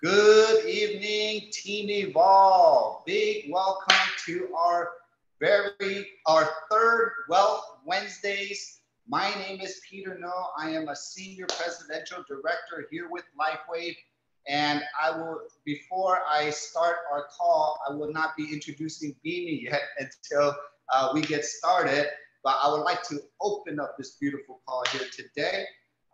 Good evening, Team Evolve. Big welcome to our third Wealth Wednesdays. My name is Peter No. I am a Senior Presidential Director here with Lifewave. And before I start our call, I will not be introducing Bhimi yet until we get started. But I would like to open up this beautiful call here today.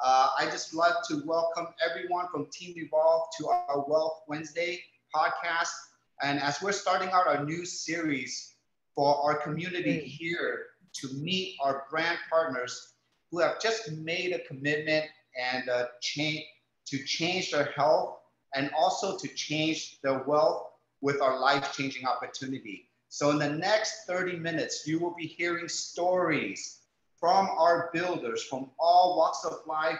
I just love to welcome everyone from Team Evolve to our Wealth Wednesday podcast. And as we're starting out our new series for our community here to meet our brand partners who have just made a commitment and to change their health and also to change their wealth with our life-changing opportunity. So in the next 30 minutes, you will be hearing stories from our builders from all walks of life,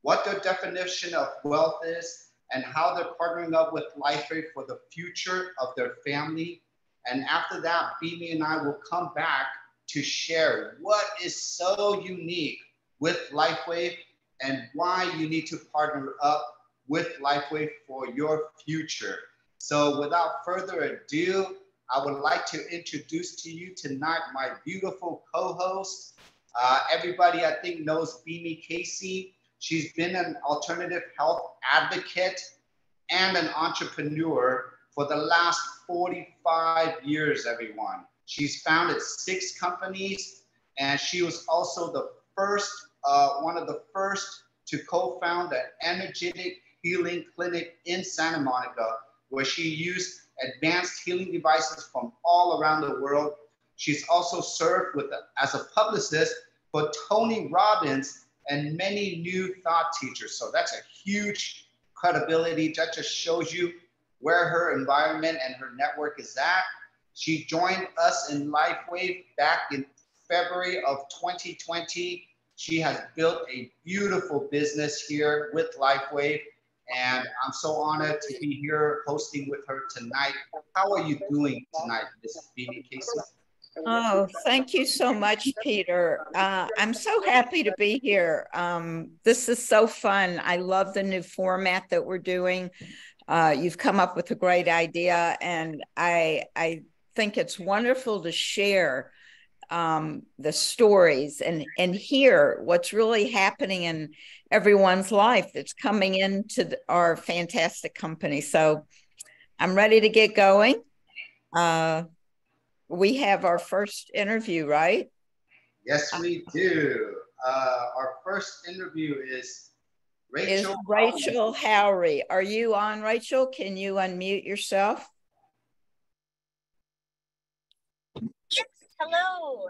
what their definition of wealth is, and how they're partnering up with Lifewave for the future of their family. And after that, Bhimi and I will come back to share what is so unique with Lifewave and why you need to partner up with Lifewave for your future. So without further ado, I would like to introduce to you tonight my beautiful co-host. Everybody, I think, knows Bhimi Cayce. She's been an alternative health advocate and an entrepreneur for the last 45 years, everyone. She's founded 6 companies, and she was also the first, one of the first to co-found an energetic healing clinic in Santa Monica, where she used advanced healing devices from all around the world. She's also served as a publicist for Tony Robbins and many new thought teachers. So that's a huge credibility. That just shows you where her environment and her network is at. She joined us in Lifewave back in February of 2020. She has built a beautiful business here with Lifewave. And I'm so honored to be here hosting with her tonight. How are you doing tonight, Ms. Bhimi Cayce? Oh, thank you so much, Peter. I'm so happy to be here. This is so fun. I love the new format that we're doing. You've come up with a great idea, and I think it's wonderful to share the stories and hear what's really happening in everyone's life that's coming into our fantastic company. So I'm ready to get going. We have our first interview, right? Yes, we do. Our first interview is Rachel. Rachel Howry. Are you on, Rachel? Can you unmute yourself? Yes, hello.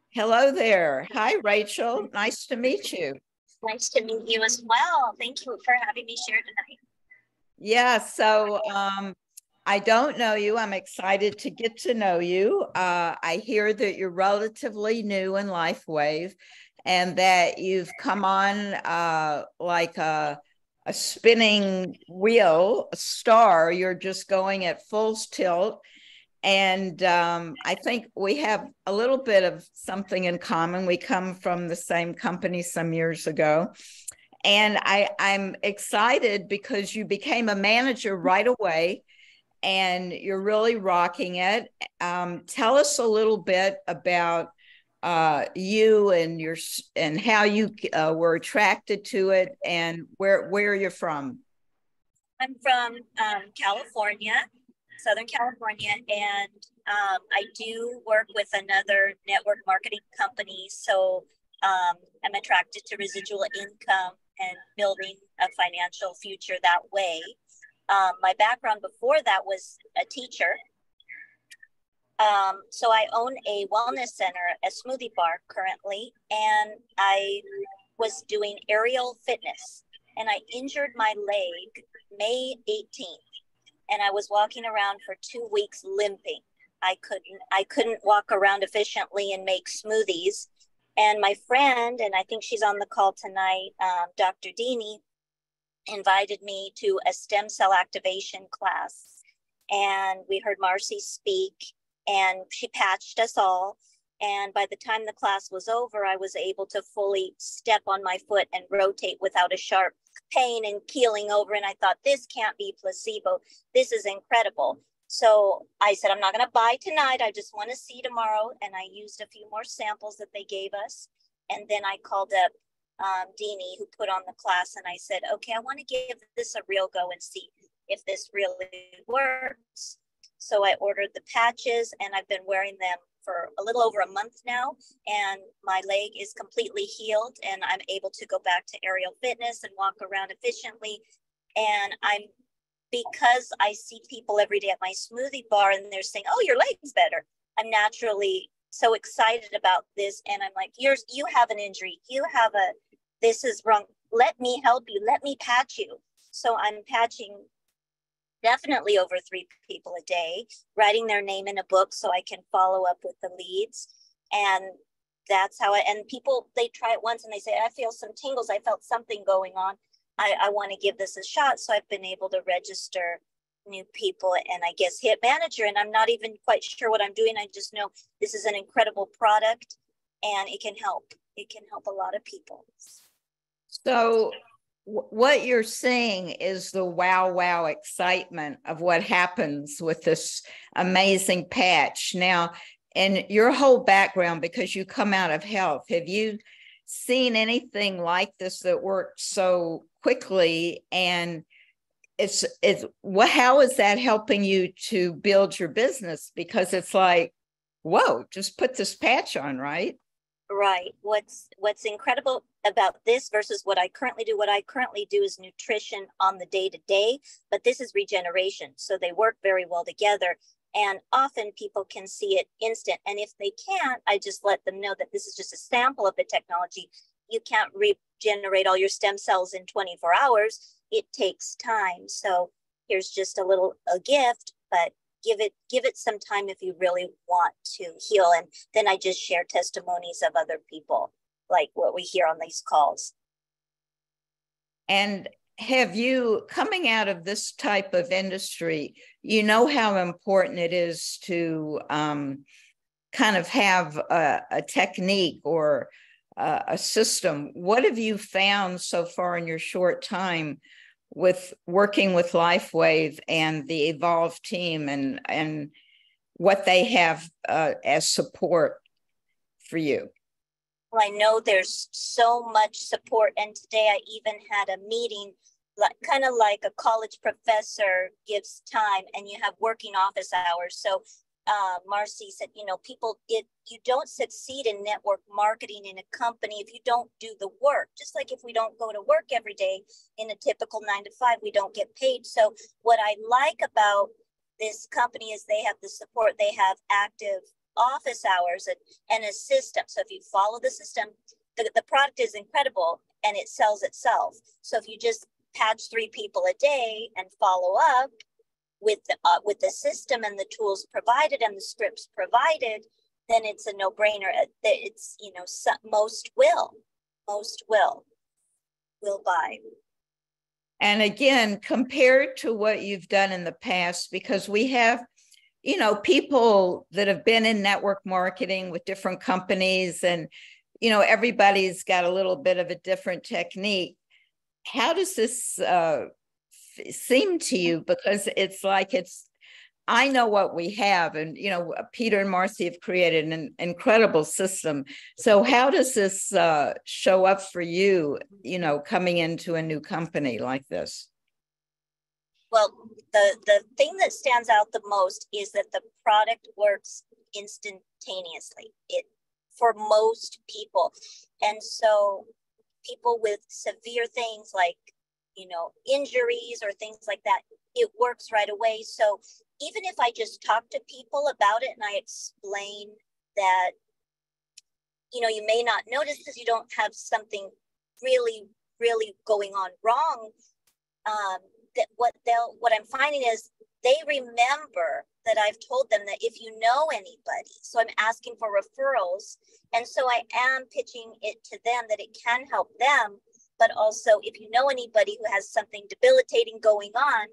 Hello there. Hi, Rachel. Nice to meet you. Nice to meet you as well. Thank you for having me share tonight. Yeah, so I don't know you. I'm excited to get to know you. I hear that you're relatively new in Lifewave and that you've come on like a spinning wheel, a star. You're just going at full tilt. And I think we have a little bit of something in common. We come from the same company some years ago. And I'm excited because you became a manager right away and you're really rocking it. Tell us a little bit about you and how you were attracted to it and where you're from. I'm from California, Southern California, and I do work with another network marketing company. So I'm attracted to residual income and building a financial future that way. My background before that was a teacher. So I own a wellness center, a smoothie bar currently, and I was doing aerial fitness, and I injured my leg May 18th, and I was walking around for 2 weeks limping. I couldn't walk around efficiently and make smoothies. And my friend, and I think she's on the call tonight, Dr. Dini, invited me to a stem cell activation class. And we heard Marcy speak, and she patched us all. And by the time the class was over, I was able to fully step on my foot and rotate without a sharp pain and keeling over. And I thought, this can't be placebo. This is incredible. So I said, I'm not going to buy tonight. I just want to see tomorrow. And I used a few more samples that they gave us. And then I called up Deanie, who put on the class. And I said, okay, I want to give this a real go and see if this really works. So I ordered the patches and I've been wearing them for a little over a month now. And my leg is completely healed and I'm able to go back to aerial fitness and walk around efficiently. And because I see people every day at my smoothie bar and they're saying, oh, your leg's better, I'm naturally so excited about this. And I'm like, you have an injury. This is wrong. Let me help you. Let me patch you. So I'm patching definitely over 3 people a day, writing their name in a book so I can follow up with the leads. And that's how and people, they try it once and they say, I feel some tingles. I felt something going on. I want to give this a shot. So I've been able to register new people and I guess hit manager. And I'm not even quite sure what I'm doing. I just know this is an incredible product and it can help. It can help a lot of people. So what you're seeing is the wow excitement of what happens with this amazing patch. Now, in your whole background, because you come out of health, have you seen anything like this that worked so quickly? And how is that helping you to build your business? Because it's like, whoa, just put this patch on, right? Right. What's incredible about this versus what I currently do is nutrition on the day-to-day, but this is regeneration. So they work very well together. And often people can see it instant. And if they can't, I just let them know that this is just a sample of the technology. You can't regenerate all your stem cells in 24 hours. It takes time. So here's just a gift, but give it some time if you really want to heal. And then I just share testimonies of other people, like what we hear on these calls. And have you, coming out of this type of industry, you know how important it is to kind of have a technique or a system. What have you found so far in your short time with working with Lifewave and the Evolve team and what they have as support for you? Well, I know there's so much support. And today I even had a meeting, kind of like a college professor gives time and you have working office hours. So Marcy said, you don't succeed in network marketing in a company if you don't do the work. Just like if we don't go to work every day in a typical 9 to 5, we don't get paid. So what I like about this company is they have the support. They have active office hours and a system. So if you follow the system, the product is incredible and it sells itself. So if you just patch 3 people a day and follow up with the system and the tools provided and the scripts provided, then it's a no-brainer. It's, most will buy. And again, compared to what you've done in the past, because we have, people that have been in network marketing with different companies and, everybody's got a little bit of a different technique. How does this seem to you? Because it's like I know what we have, and Peter and Marcy have created an incredible system. So how does this show up for you, coming into a new company like this? Well, the thing that stands out the most is that the product works instantaneously. For most people, and so people with severe things like injuries or things like that, it works right away. So even if I just talk to people about it and I explain that, you may not notice because you don't have something really, really going on wrong. That what I'm finding is they remember that I've told them that if you know anybody, so I'm asking for referrals. And so I am pitching it to them that it can help them. But also, if you know anybody who has something debilitating going on,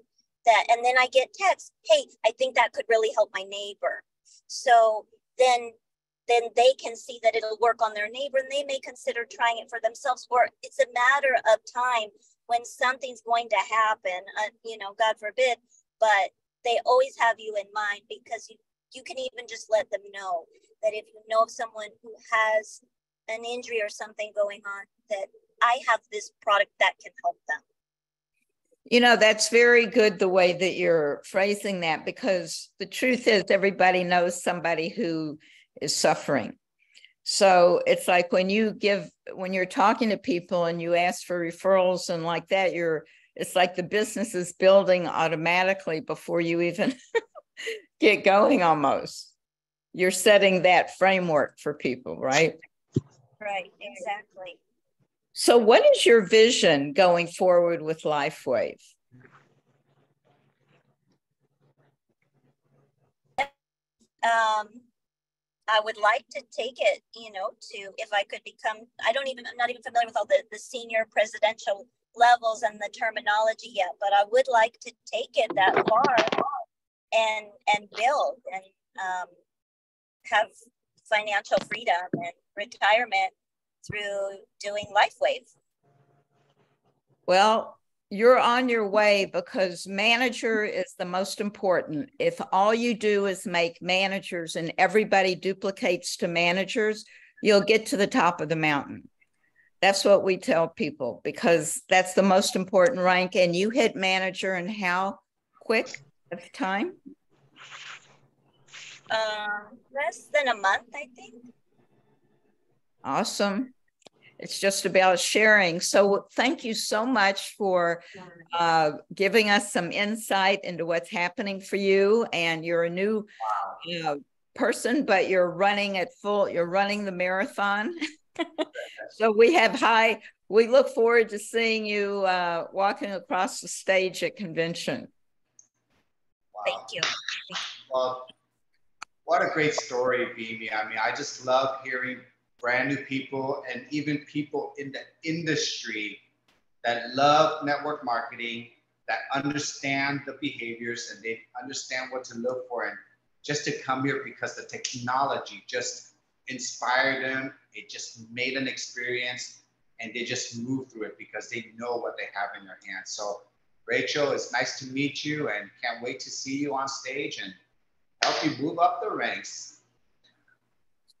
and then I get texts, hey, I think that could really help my neighbor. So then they can see that it'll work on their neighbor and they may consider trying it for themselves, or it's a matter of time when something's going to happen, you know, God forbid, but they always have you in mind, because you can even just let them know that if you know of someone who has an injury or something going on, that I have this product that can help them. You know, that's very good the way that you're phrasing that, because the truth is everybody knows somebody who is suffering. So it's like when you're talking to people and you ask for referrals and like that, it's like the business is building automatically before you even get going almost. You're setting that framework for people, right? Right, exactly. So what is your vision going forward with Lifewave? I would like to take it, you know, to, if I could become, I'm not even familiar with all the senior presidential levels and the terminology yet, but I would like to take it that far and build and have financial freedom and retirement through doing Lifewave. Well, you're on your way, because manager is the most important. If all you do is make managers and everybody duplicates to managers, you'll get to the top of the mountain. That's what we tell people, because that's the most important rank. And you hit manager in how quick of time? Less than a month, I think. Awesome. It's just about sharing. So thank you so much for giving us some insight into what's happening for you. And you're a new person, but you're running the marathon. So we look forward to seeing you walking across the stage at convention. Wow. Thank you. Well, what a great story, Bhimi. I mean, I just love hearing brand new people and even people in the industry that love network marketing, that understand the behaviors and they understand what to look for, and just to come here because the technology just inspired them. It just made an experience and they just move through it because they know what they have in their hands. So Rachel, it's nice to meet you and can't wait to see you on stage and help you move up the ranks.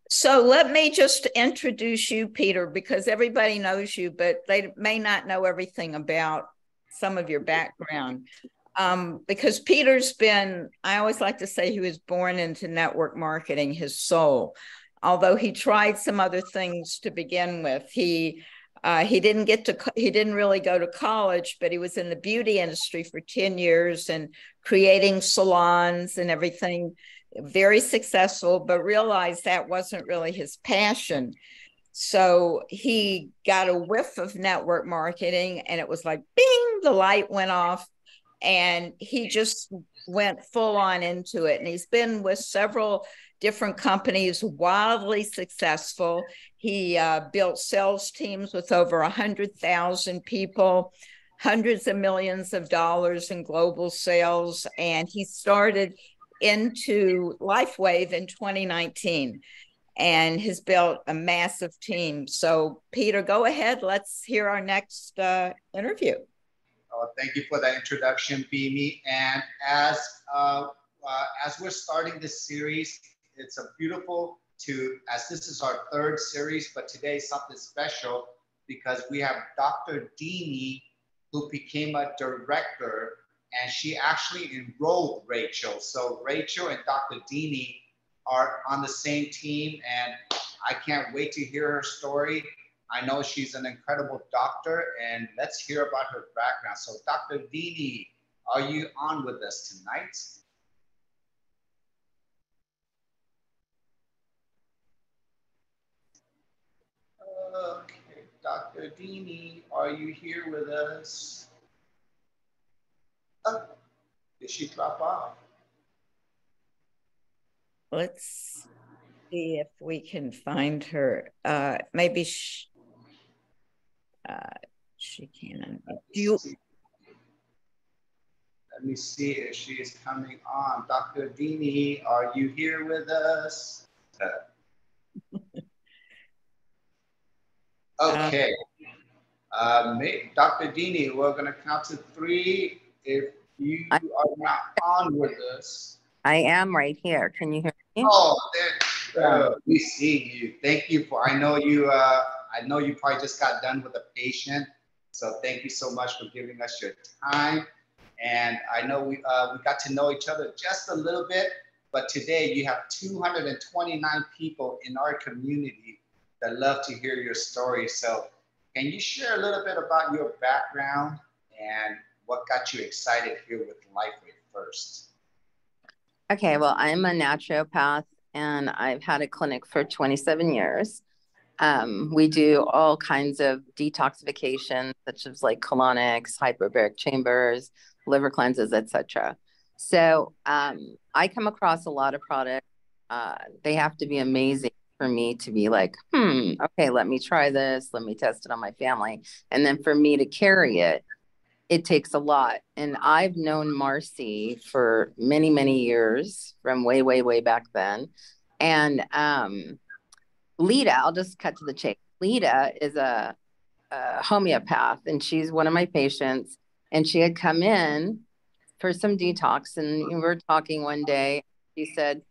So let me just introduce you, Peter, because everybody knows you, but they may not know everything about some of your background. Because Peter's been, I always like to say he was born into network marketing, his soul. Although he tried some other things to begin with. He didn't really go to college, but he was in the beauty industry for 10 years and creating salons and everything. Very successful, but realized that wasn't really his passion. So he got a whiff of network marketing and it was like, bing, the light went off and he just went full on into it. And he's been with several different companies, wildly successful. He built sales teams with over 100,000 people, hundreds of millions of dollars in global sales. And he started into Lifewave in 2019 and has built a massive team. So Peter, go ahead. Let's hear our next interview. Thank you for that introduction, Bhimi. And as we're starting this series, it's a beautiful as this is our third series, but today is something special because we have Dr. Dini, who became a director, and she actually enrolled Rachel. So Rachel and Dr. Dini are on the same team, and I can't wait to hear her story. I know she's an incredible doctor, and let's hear about her background. So Dr. Dini, are you on with us tonight? Okay, Dr. Dini, are you here with us? Oh, did she drop off? Let's see if we can find her. Maybe she can. Let me see if she is coming on. Dr. Dini, are you here with us? Okay. Dr. Dini, we're going to count to 3. If you are not on with us. I am right here. Can you hear me? Oh, we see you. Thank you for. I know you. I know you probably just got done with a patient, so thank you so much for giving us your time. And I know we got to know each other just a little bit, but today you have 229 people in our community that love to hear your story. So, can you share a little bit about your background and what got you excited here with Lifewave first? Okay, well, I'm a naturopath and I've had a clinic for 27 years. We do all kinds of detoxification, such as like colonics, hyperbaric chambers, liver cleanses, etc. So I come across a lot of products. They have to be amazing for me to be like, okay, let me try this. Let me test it on my family. And then for me to carry it, it takes a lot. And I've known Marcy for many, many years, from way, way, way back then. And Lita, I'll just cut to the chase. Lita is a homeopath, and she's one of my patients. And she had come in for some detox. And we were talking one day. She said,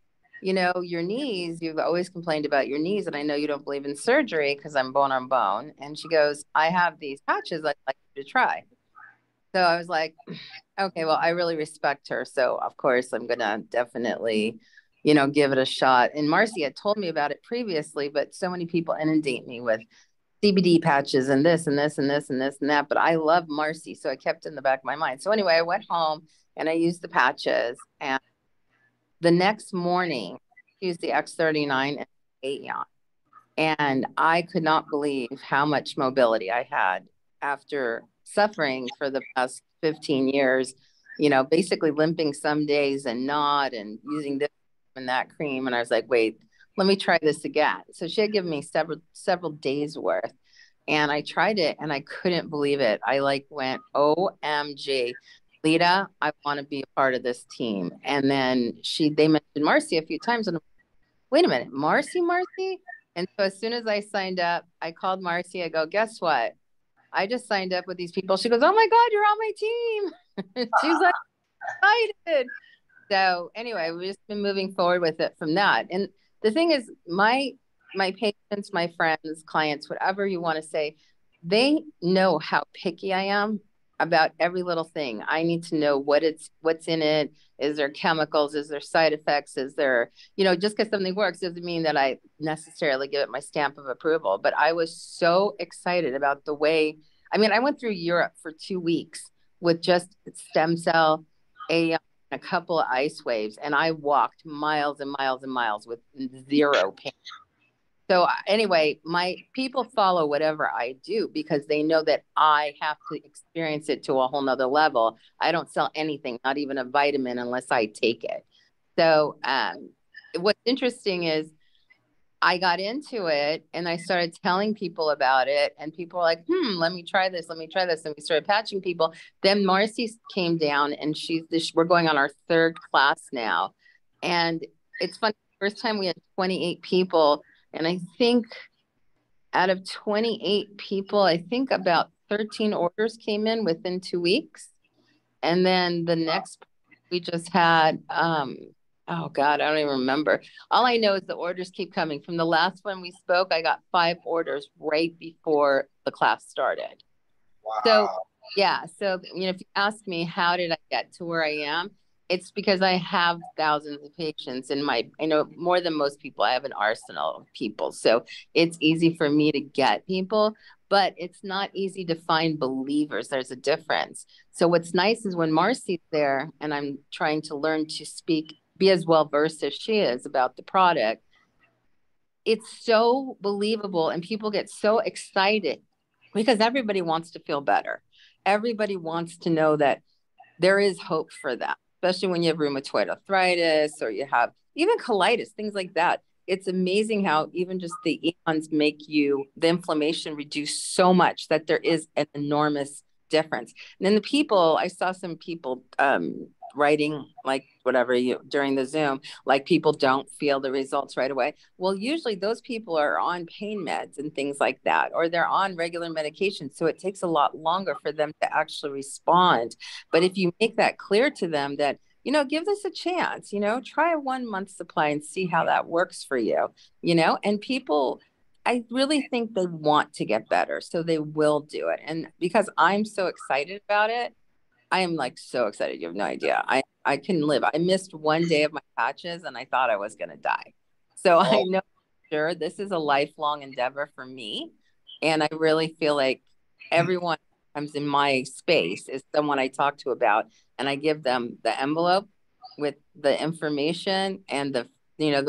you know, your knees, you've always complained about your knees. And I know you don't believe in surgery because I'm bone on bone. And she goes, I have these patches I'd like you to try. So I was like, okay, well, I really respect her. So of course I'm going to definitely, you know, give it a shot. And Marcy had told me about it previously, but so many people inundate me with CBD patches and this and this and this and this and that. But I love Marcy. So I kept it in the back of my mind. So anyway, I went home and I used the patches. And the next morning, I used the X39 and Aeon. And I could not believe how much mobility I had after suffering for the past 15 years, you know, basically limping some days and not, and using this and that cream. And I was like, wait, let me try this again. So she had given me several days worth, and I tried it and I couldn't believe it. I like went, OMG, Lita, I want to be a part of this team. And then they mentioned Marcy a few times, and I'm, wait a minute, Marcy? And so as soon as I signed up, I called Marcy. I go, guess what? I just signed up with these people. She goes, oh my God, you're on my team. She's like excited. So anyway, we've just been moving forward with it from that. And the thing is, my patients, my friends, clients, whatever you want to say, they know how picky I am about every little thing. I need to know what's in it. Is there chemicals? Is there side effects? Is there, you know, just because something works doesn't mean that I necessarily give it my stamp of approval. But I was so excited about the way, I mean, I went through Europe for 2 weeks with just stem cell, a couple of ice waves, and I walked miles and miles and miles with zero pain. So anyway, my people follow whatever I do because they know that I have to experience it to a whole nother level. I don't sell anything, not even a vitamin, unless I take it. So what's interesting is I got into it and I started telling people about it, and people were like, let me try this. Let me try this. And we started patching people. Then Marcy came down, and we're going on our 3rd class now. And it's funny. First time we had 28 people. And I think out of 28 people, I think about 13 orders came in within 2 weeks. And then the next, we just had, oh God, I don't even remember. All I know is the orders keep coming. From the last one we spoke, I got 5 orders right before the class started. Wow. So, yeah. So, you know, if you ask me, how did I get to where I am? It's because I have thousands of patients in I know more than most people. I have an arsenal of people. So it's easy for me to get people, but it's not easy to find believers. There's a difference. So what's nice is when Marcy's there and I'm trying to learn to be as well versed as she is about the product, it's so believable and people get so excited because everybody wants to feel better. Everybody wants to know that there is hope for them, especially when you have rheumatoid arthritis or you have even colitis, things like that. It's amazing how even just the eons make the inflammation reduce so much that there is an enormous difference. And then I saw some people writing like whatever you during the Zoom, like people don't feel the results right away. Well, usually those people are on pain meds and things like that, or they're on regular medication. So it takes a lot longer for them to actually respond. But if you make that clear to them that, give this a chance, try a 1 month supply and see how that works for you, and people, I really think they want to get better. So they will do it. And because I'm so excited about it, I am like so excited. You have no idea. I can live. I missed 1 day of my patches and I thought I was going to die. So I know for sure this is a lifelong endeavor for me. And I really feel like everyone who comes in my space is someone I talk to about, and I give them the envelope with the information and the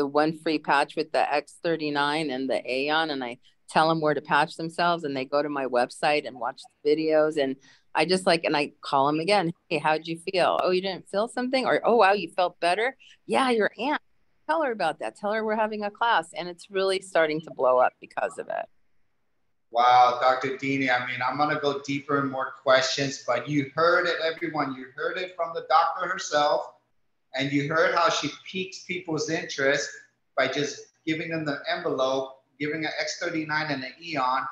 one free patch with the X39 and the Aeon, and I tell them where to patch themselves, and they go to my website and watch the videos. And I just and I call them again. Hey, how'd you feel? Oh, you didn't feel something? Or, oh, wow, you felt better? Yeah, your aunt. Tell her about that. Tell her we're having a class. And it's really starting to blow up because of it. Wow, Dr. Dini, I mean, I'm going to go deeper in more questions, but you heard it, everyone. You heard it from the doctor herself, and you heard how she piques people's interest by just giving them the envelope, giving an X39 and an Eon,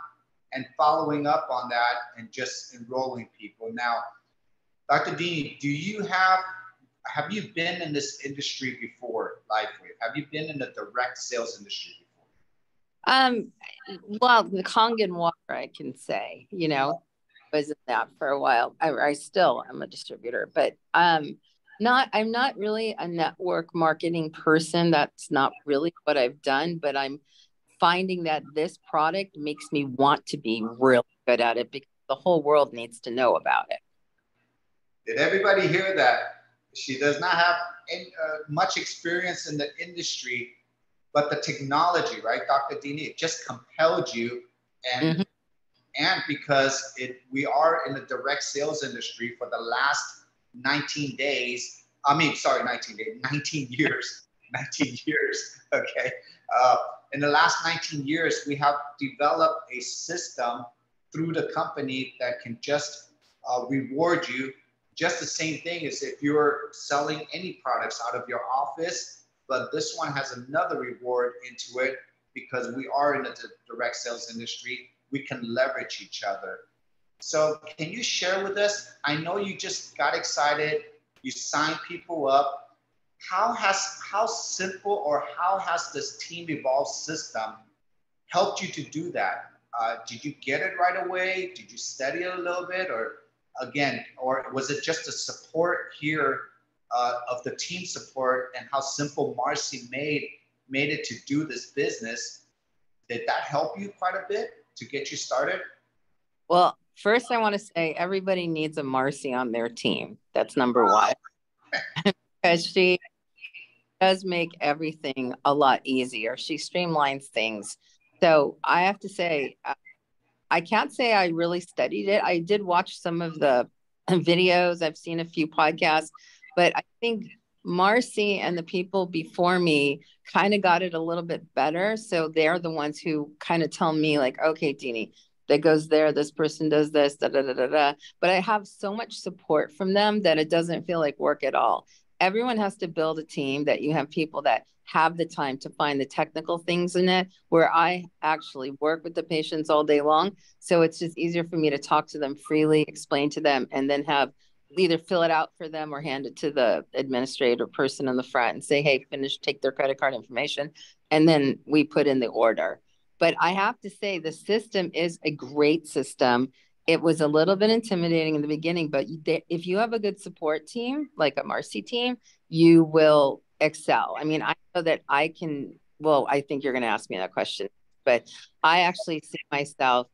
and following up on that and just enrolling people. Now, Dr. Dini, have you been in this industry before, Lifewave? Have you been in the direct sales industry before? Well, the Kangen water, I can say, was in that for a while. I still am a distributor, but I'm not really a network marketing person. That's not really what I've done, but I'm finding that this product makes me want to be really good at it because the whole world needs to know about it. Did everybody hear that? She does not have much experience in the industry, but the technology, right, Dr. Dini, it just compelled you. And and because we are in the direct sales industry for the last 19 days, 19 years, 19 years, okay. In the last 19 years, we have developed a system through the company that can just reward you. Just the same thing as if you're selling any products out of your office, but this one has another reward into it because we are in the direct sales industry. We can leverage each other. So can you share with us, I know you just got excited, you signed people up. How simple or how has this team evolved system helped you to do that? Did you get it right away? Did you study it a little bit, or was it just the support here of the team support and how simple Marcy made it to do this business? Did that help you quite a bit to get you started? Well, first I want to say everybody needs a Marcy on their team. That's number one. Because she does make everything a lot easier. She streamlines things. So I have to say, I can't say I really studied it. I did watch some of the videos. I've seen a few podcasts, but I think Marcy and the people before me kind of got it a little bit better. So they're the ones who kind of tell me like, okay, Dini, that goes there. This person does this, da, da, da, da, da. But I have so much support from them that it doesn't feel like work at all. Everyone has to build a team that you have people that have the time to find the technical things in it, where I actually work with the patients all day long. So it's just easier for me to talk to them freely, explain to them, and then have either fill it out for them or hand it to the administrator person in the front and say, hey, take their credit card information. And then we put in the order. But I have to say the system is a great system. It was a little bit intimidating in the beginning, but if you have a good support team, like a Marcy team, you will excel. I mean, I know that I think you're going to ask me that question, but I actually see myself,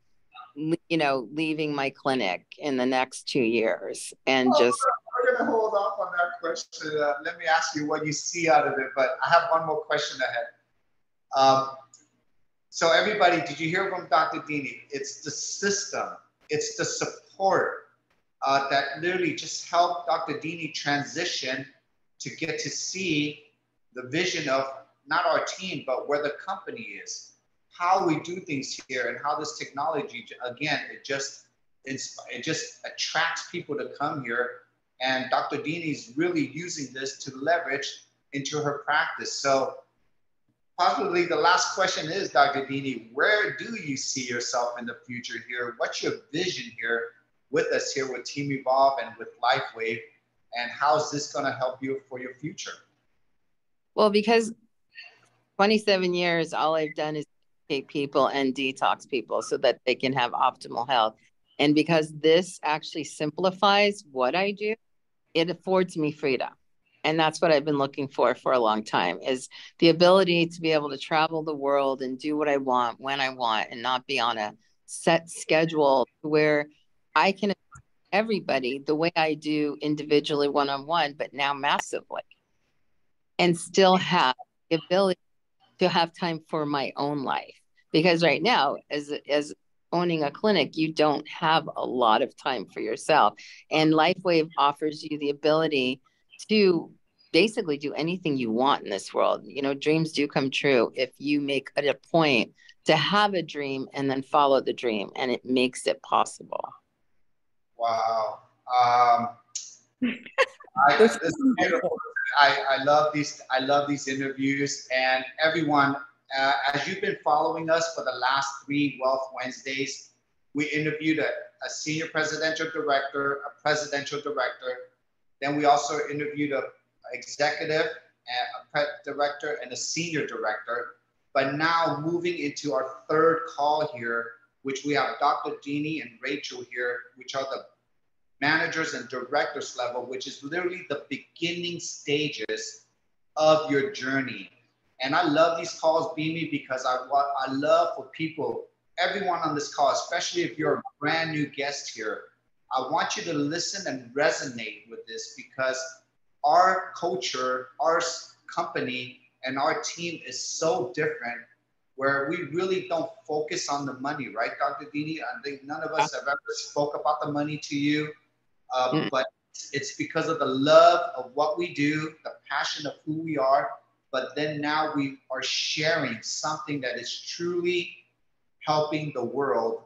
leaving my clinic in the next 2 years and just. We're going to hold off on that question. Let me ask you what you see out of it, but I have one more question ahead. So everybody, did you hear from Dr. Dini? It's the system. It's the support that literally just helped Dr. Dini transition to get to see the vision of not our team, but where the company is, how we do things here, and how this technology, again, it just attracts people to come here And Dr. Dini is really using this to leverage into her practice. So possibly the last question is, Dr. Dini, where do you see yourself in the future here? What's your vision here with us here with Team Evolve and with Lifewave? And how is this going to help you for your future? Well, because 27 years, all I've done is educate people and detox people so that they can have optimal health. And because this actually simplifies what I do, it affords me freedom. And that's what I've been looking for a long time, is the ability to be able to travel the world and do what I want when I want and not be on a set schedule where I can everybody the way I do individually one-on-one, but now massively, and still have the ability to have time for my own life. Because right now, as owning a clinic, you don't have a lot of time for yourself. And Lifewave offers you the ability to basically do anything you want in this world. You know, dreams do come true if you make it a point to have a dream and then follow the dream, and it makes it possible. Wow. This is beautiful. I love these. I love these interviews, and everyone, as you've been following us for the last 3 Wealth Wednesdays, we interviewed a senior presidential director, a presidential director. Then we also interviewed a executive, a director, and a senior director. But now moving into our third call here, which we have Dr. Dini and Rachel here, which are the managers and directors level, which is literally the beginning stages of your journey. And I love these calls, Bhimi, because I love for people, everyone on this call, especially if you're a brand new guest here, I want you to listen and resonate with this, because our culture, our company, and our team is so different, where we really don't focus on the money, right, Dr. Dini? I think none of us have ever spoke about the money to you. But it's because of the love of what we do, the passion of who we are, but then now we are sharing something that is truly helping the world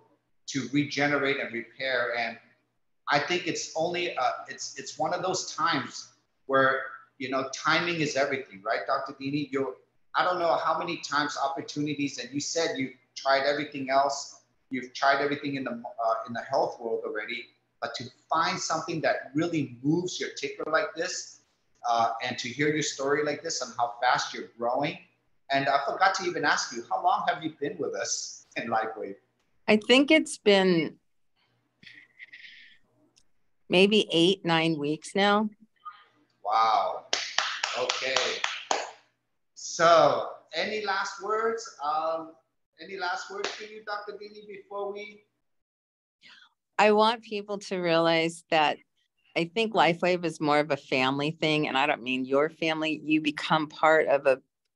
to regenerate and repair. And I think it's only, it's one of those times where, you know, timing is everything, right, Dr. Dini? I don't know how many times opportunities, and you said you tried everything else, you've tried everything in the health world already, but to find something that really moves your ticker like this, and to hear your story like this and how fast you're growing. And I forgot to even ask you, how long have you been with us in Lifewave? I think it's been maybe 8-9 weeks now. Wow. Okay. So any last words? Any last words for you, Dr. Dini, before we? I want people to realize that I think Lifewave is more of a family thing. And I don't mean your family. You become part of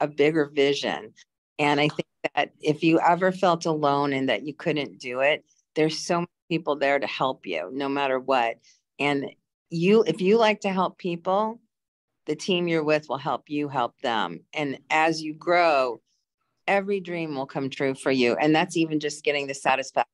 a bigger vision. And I think that if you ever felt alone and that you couldn't do it, there's so many people there to help you, no matter what. And if you like to help people, the team you're with will help you help them. And as you grow, every dream will come true for you. And that's even just getting the satisfaction.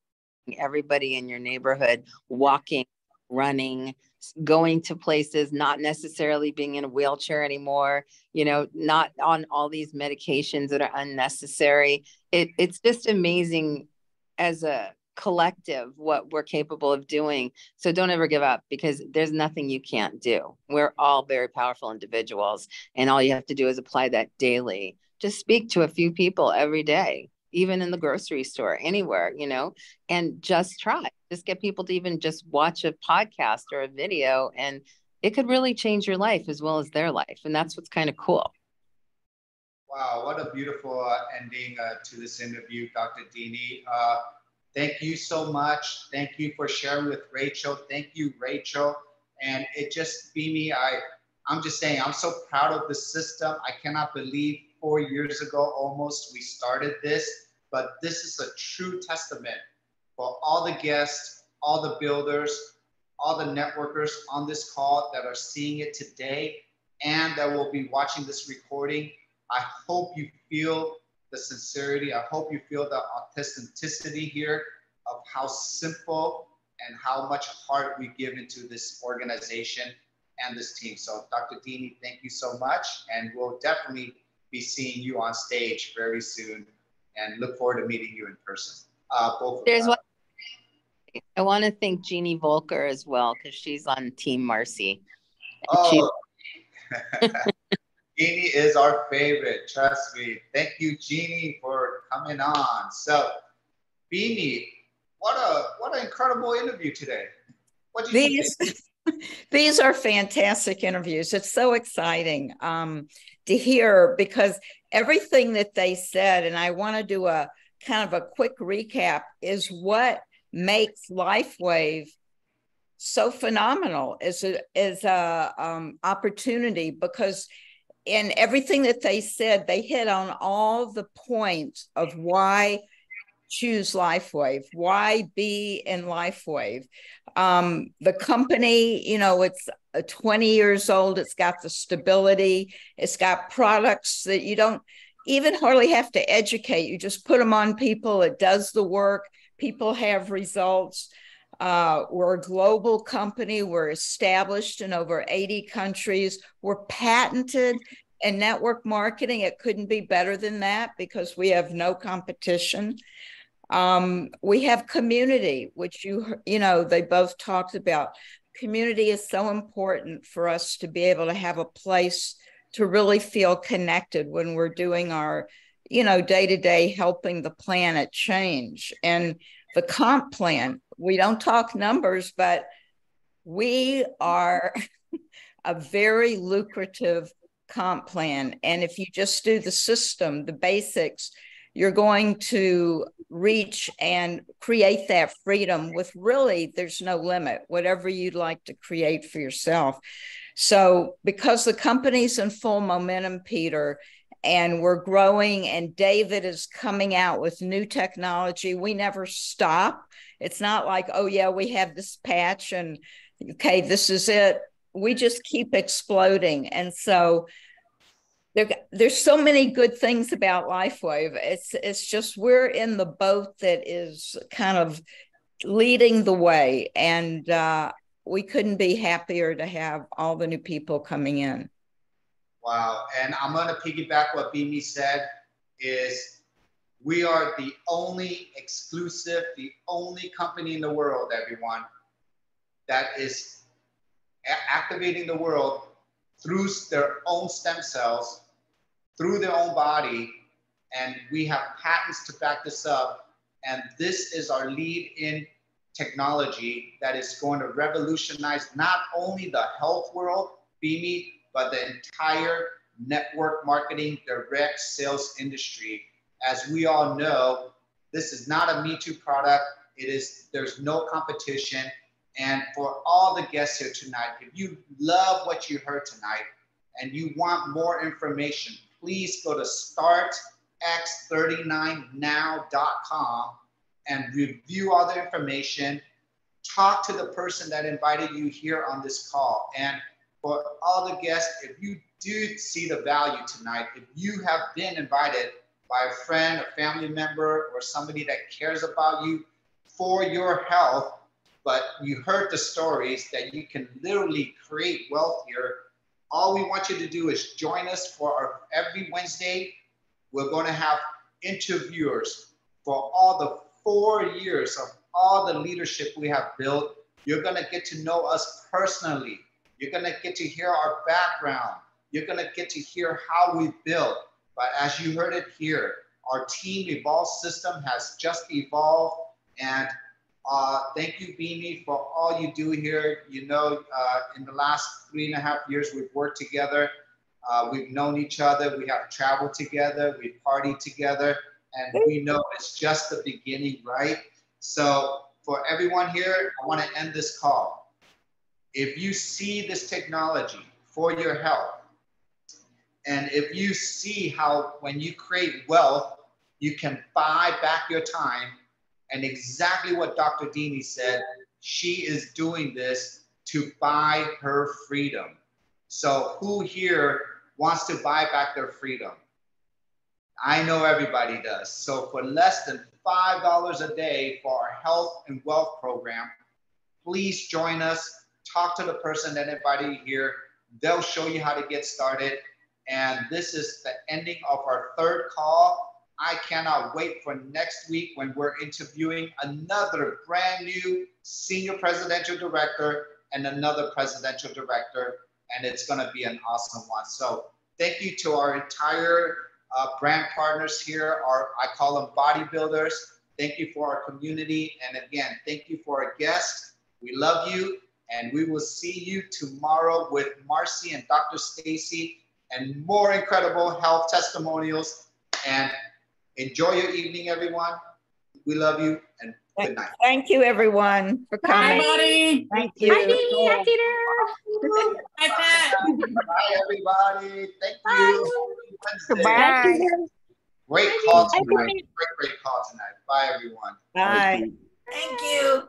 Everybody in your neighborhood walking, running, going to places, not necessarily being in a wheelchair anymore, you know, not on all these medications that are unnecessary. It's just amazing as a collective what we're capable of doing. So don't ever give up, because there's nothing you can't do. We're all very powerful individuals, and all you have to do is apply that daily. Just speak to a few people every day, even in the grocery store, anywhere, you know, and just get people to even just watch a podcast or a video, and it could really change your life as well as their life. And that's what's kind of cool. Wow, what a beautiful ending to this interview, Dr. Dini. Thank you so much. Thank you for sharing with Rachel. Thank you, Rachel. And it just, Bhimi, I'm just saying, I'm so proud of the system. I cannot believe 4 years ago, almost, we started this, but this is a true testament for all the guests, all the builders, all the networkers on this call that are seeing it today and that will be watching this recording. I hope you feel the sincerity. I hope you feel the authenticity here of how simple and how much heart we give into this organization. and this team. So Dr. Dini, thank you so much. And we'll definitely be seeing you on stage very soon and look forward to meeting you in person. I want to thank Jeannie Volker as well, because she's on Team Marcy. Oh, Jeannie is our favorite, trust me. Thank you, Jeannie, for coming on. So, Bhimi, what an incredible interview today. What did you think? These are fantastic interviews. It's so exciting to hear, because everything that they said, and I want to do a kind of a quick recap, is what makes Lifewave so phenomenal as a opportunity, because in everything that they said, they hit on all the points of why choose Lifewave, why be in Lifewave. The company, you know, it's 20 years old. It's got the stability. It's got products that you don't even hardly have to educate. You just put them on people. It does the work. People have results. We're a global company. We're established in over 80 countries. We're patented in network marketing. It couldn't be better than that, because we have no competition. We have community, which you know, they both talked about. Community is so important for us to be able to have a place to really feel connected when we're doing our, you know, day-to-day helping the planet change. And the comp plan, we don't talk numbers, but we are a very lucrative comp plan. And if you just do the system, the basics, you're going to reach and create that freedom with really, there's no limit, whatever you'd like to create for yourself. So because the company's in full momentum, Peter, and we're growing, and David is coming out with new technology, we never stop. It's not like, oh yeah, we have this patch and okay, this is it. We just keep exploding. And so there's so many good things about Lifewave. It's just we're in the boat that is kind of leading the way, and we couldn't be happier to have all the new people coming in. Wow, and I'm going to piggyback what Bhimi said. Is we are the only exclusive, the only company in the world, everyone, that is activating the world through their own stem cells, through their own body, and we have patents to back this up. And this is our lead in technology that is going to revolutionize not only the health world, Bhimi, but the entire network marketing direct sales industry. As we all know, this is not a Me Too product. There's no competition. And for all the guests here tonight, if you love what you heard tonight and you want more information, please go to startx39now.com and review all the information. Talk to the person that invited you here on this call. And for all the guests, if you do see the value tonight, if you have been invited by a friend, a family member, or somebody that cares about you for your health, but you heard the stories that you can literally create wealth here, all we want you to do is join us for our every Wednesday. We're going to have interviewers for all the 4 years of all the leadership we have built. You're going to get to know us personally. You're going to get to hear our background. You're going to get to hear how we built. But as you heard it here, our Team Evolve system has just evolved. And thank you, Bhimi, for all you do here. You know, in the last 3.5 years, we've worked together. We've known each other. We have traveled together. We've partied together. And we know it's just the beginning, right? So for everyone here, I want to end this call. If you see this technology for your health, and if you see how when you create wealth, you can buy back your time, and exactly what Dr. Dini said, she is doing this to buy her freedom. So who here wants to buy back their freedom? I know everybody does. So for less than $5 a day for our health and wealth program, please join us. talk to the person that invited you here. They'll show you how to get started. And this is the ending of our third call. I cannot wait for next week when we're interviewing another brand new senior presidential director and another presidential director. And it's going to be an awesome one. So thank you to our entire brand partners here. I call them bodybuilders. Thank you for our community. And again, thank you for our guests. We love you. And we will see you tomorrow with Marcy and Dr. Stacy and more incredible health testimonials. And enjoy your evening, everyone. We love you and good night. Thank you, everyone, for coming. Bye, buddy. Thank you. Hi, Peter. Bye, Pat. Bye, everybody. Thank you. Bye. Great call tonight. Great call tonight. Bye, everyone. Bye. Thank you.